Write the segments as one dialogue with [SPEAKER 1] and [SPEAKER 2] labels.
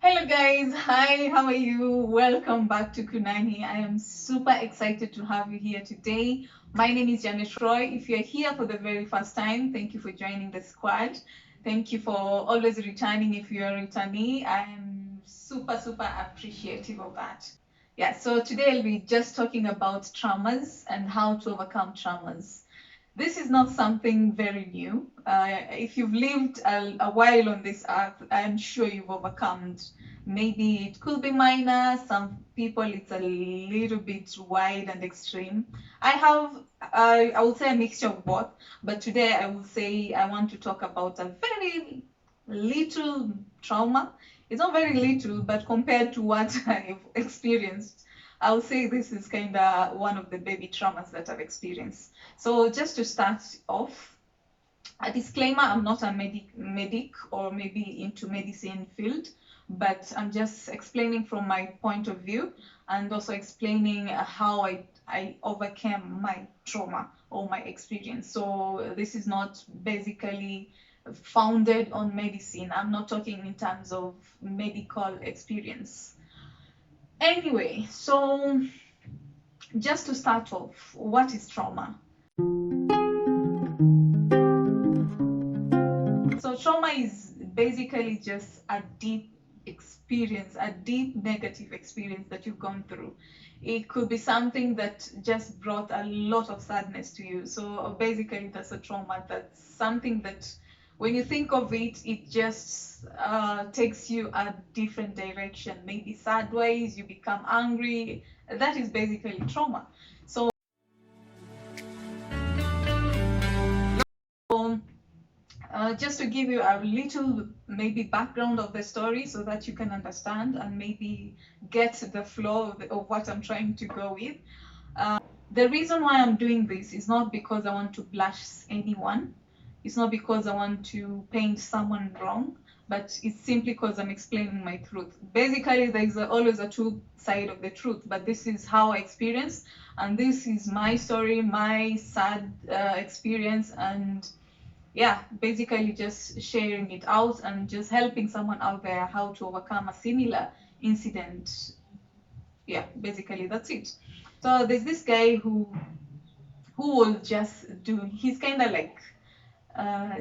[SPEAKER 1] Hello guys, hi, how are you? Welcome back to Kunani. I am super excited to have you here today. My name is Janet Roy. If you're here for the very first time, thank you for joining the squad. Thank you for always returning if you're a returnee. I am super appreciative of that. Yeah, so today I'll be just talking about traumas and how to overcome traumas. This is not something very new. If you've lived a while on this earth, I'm sure you've overcome. Maybe it could be minor. Some people it's a little bit wide and extreme. I would say a mixture of both. But today I will say I want to talk about a very little trauma. It's not very little, but compared to what I've experienced, I'll say this is kind of one of the baby traumas that I've experienced. So just to start off, a disclaimer, I'm not a medic or maybe into medicine field, but I'm just explaining from my point of view and also explaining how I overcame my trauma or my experience. So this is not basically founded on medicine. I'm not talking in terms of medical experience. Anyway, so just to start off, what is trauma? So trauma is basically just a deep experience, a deep negative experience that you've gone through. It could be something that just brought a lot of sadness to you. So basically that's a trauma. That's something that when you think of it, it just takes you a different direction. Maybe sad ways, you become angry. That is basically trauma. So just to give you a little maybe background of the story so that you can understand and maybe get the flow of what I'm trying to go with. The reason why I'm doing this is not because I want to blush anyone. It's not because I want to paint someone wrong, but it's simply because I'm explaining my truth. Basically, there's always a two side of the truth, but this is how I experience, and this is my story, my sad experience, and yeah, basically just sharing it out and just helping someone out there how to overcome a similar incident. Yeah, basically that's it. So there's this guy who will just do, he's kind of like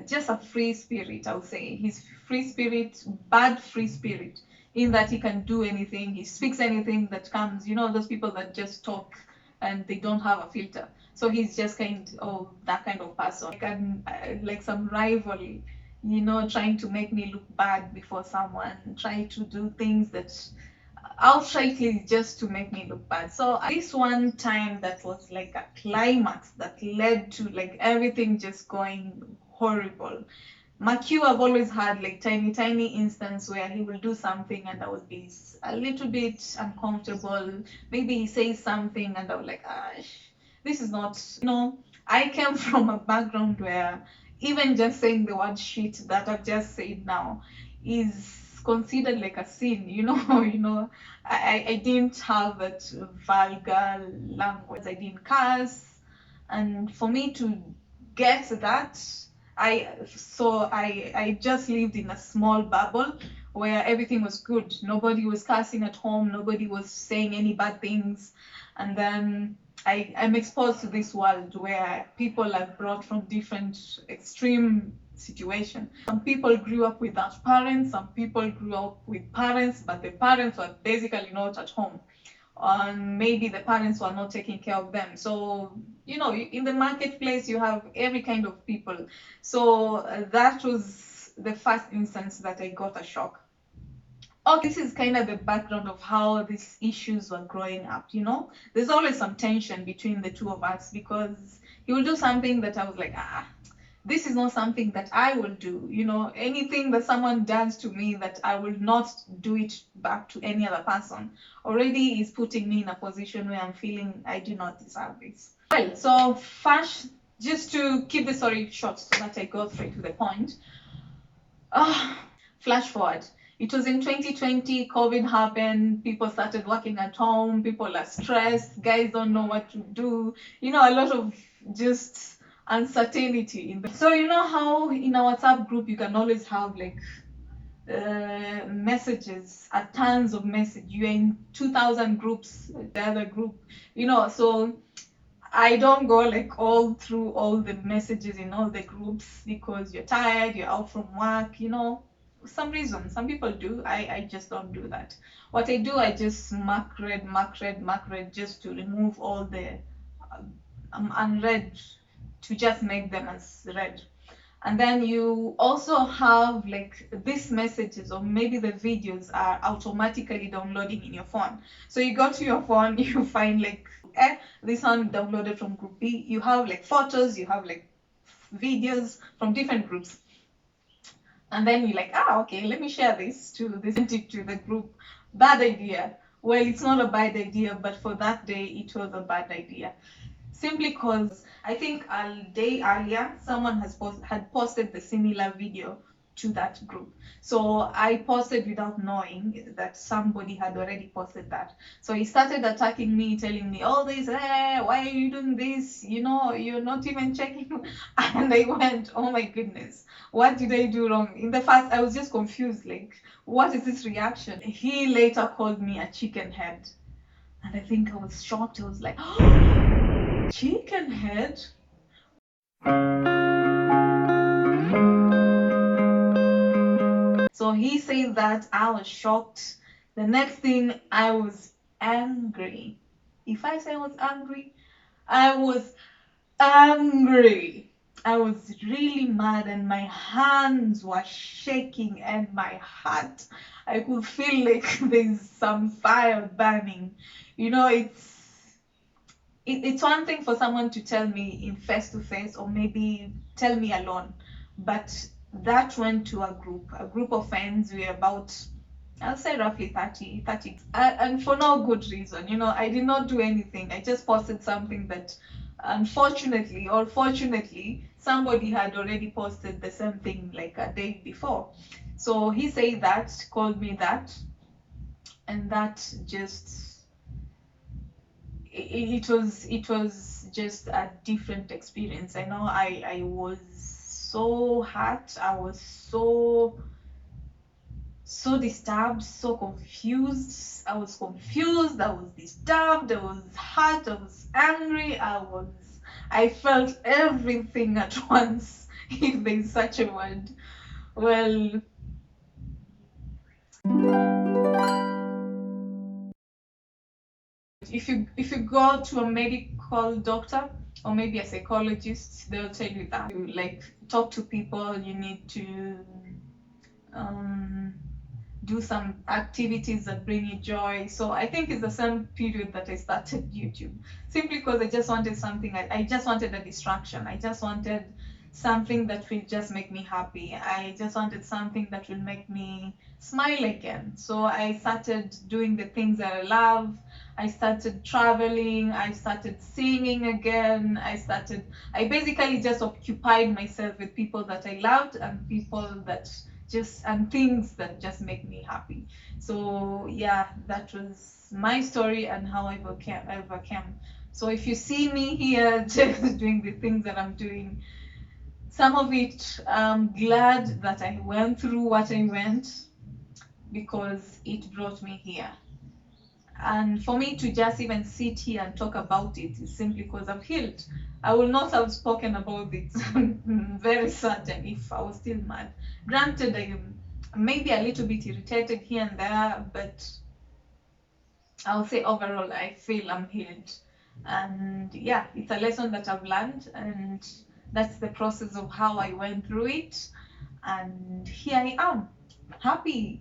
[SPEAKER 1] just a free spirit, I would say. He's free spirit, bad free spirit, in that he can do anything, he speaks anything that comes, those people that just talk and they don't have a filter. So he's just kind of that kind of person. Like some rivalry, trying to make me look bad before someone, trying to do things that outrightly just to make me look bad. So this one time that was like a climax that led to like everything just going horrible. Makiu, I've always had like tiny instance where he will do something and I would be a little bit uncomfortable. Maybe he says something and I was like, this is not, I came from a background where even just saying the word shit that I've just said now is considered like a sin, I didn't have that vulgar language, I didn't curse, and for me to get that, I just lived in a small bubble where everything was good. Nobody was cursing at home, nobody was saying any bad things, and then I'm exposed to this world where people are brought from different extreme situations. Some people grew up without parents, some people grew up with parents, but the parents were basically not at home. And maybe the parents were not taking care of them. So, in the marketplace, you have every kind of people. So that was the first instance that I got a shock. Okay, this is kind of the background of how these issues were growing up, There's always some tension between the two of us because he will do something that I was like, this is not something that I will do. Anything that someone does to me that I will not do it back to any other person already is putting me in a position where I'm feeling I do not deserve this. Well, so first, just to keep the story short so that I go straight to the point. Flash forward. It was in 2020, COVID happened, people started working at home, people are stressed, guys don't know what to do, a lot of just uncertainty in the. So how in a WhatsApp group you can always have like messages, tons of messages. You're in 2,000 groups, the other group, so I don't go like all through all the messages in all the groups because you're tired, you're out from work, some reason. Some people do. I just don't do that. What I do, I just mark red just to remove all the unread, to just make them as read. And then you also have like these messages, or maybe the videos are automatically downloading in your phone. So you go to your phone, you find like this one downloaded from group B. You have like photos, you have like videos from different groups. And then you're like, okay, let me share this to the group. Bad idea. Well, it's not a bad idea, but for that day it was a bad idea. Simply because I think a day earlier someone had posted the similar video to that group. So I posted without knowing that somebody had already posted that. So he started attacking me, telling me all this, why are you doing this? You're not even checking. And I went, oh my goodness, what did I do wrong? In the first, I was just confused, like, what is this reaction? He later called me a chicken head. And I think I was shocked. I was like, oh, chicken head? So he said that. I was shocked. The next thing, I was angry. If I say I was angry, I was angry. I was really mad, and my hands were shaking, and my heart, I could feel like there's some fire burning. It's one thing for someone to tell me in face to face, or maybe tell me alone, but that went to a group of friends. We're about, I'll say roughly 30, and for no good reason. I did not do anything. I just posted something that unfortunately or fortunately somebody had already posted the same thing like a day before. So he said that, called me that, and that just, it was just a different experience. I know I was so hurt. I was so disturbed, so confused. I was disturbed, I was hurt, I was angry, I felt everything at once, if there's such a word. Well, if you go to a medical doctor or maybe a psychologist, they'll tell you that you like talk to people, you need to do some activities that bring you joy. So I think it's the same period that I started YouTube, simply because I just wanted something. I just wanted a distraction. I just wanted something that will just make me happy. I just wanted something that will make me smile again. So I started doing the things that I love. I started traveling. I started singing again. I basically just occupied myself with people that I loved, and things that just make me happy. So yeah, that was my story and how I overcame. So if you see me here just doing the things that I'm doing, some of it, I'm glad that I went through what I went, because it brought me here. And for me to just even sit here and talk about it is simply because I've healed. I will not have spoken about it, I'm very certain, if I was still mad. Granted, I am maybe a little bit irritated here and there, but I'll say overall, I feel I'm healed. And yeah, it's a lesson that I've learned, and that's the process of how I went through it. And here I am, happy.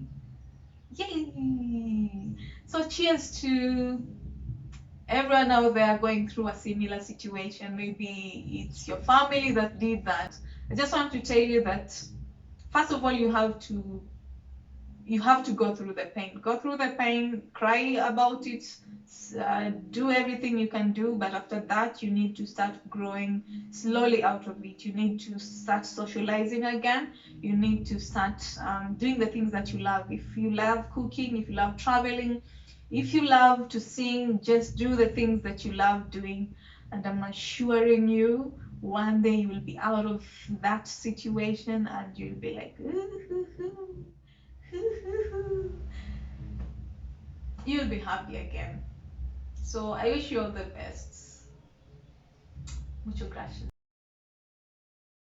[SPEAKER 1] Yay! So cheers to everyone out there going through a similar situation. Maybe it's your family that did that. I just want to tell you that, first of all, you have to go through the pain, cry about it, do everything you can do, but after that you need to start growing slowly out of it. You need to start socializing again. You need to start doing the things that you love. If you love cooking, if you love traveling, if you love to sing, just do the things that you love doing, and I'm assuring you, one day you will be out of that situation and you'll be like, ooh, You'll be happy again. So I wish you all the best. Mucho gracias.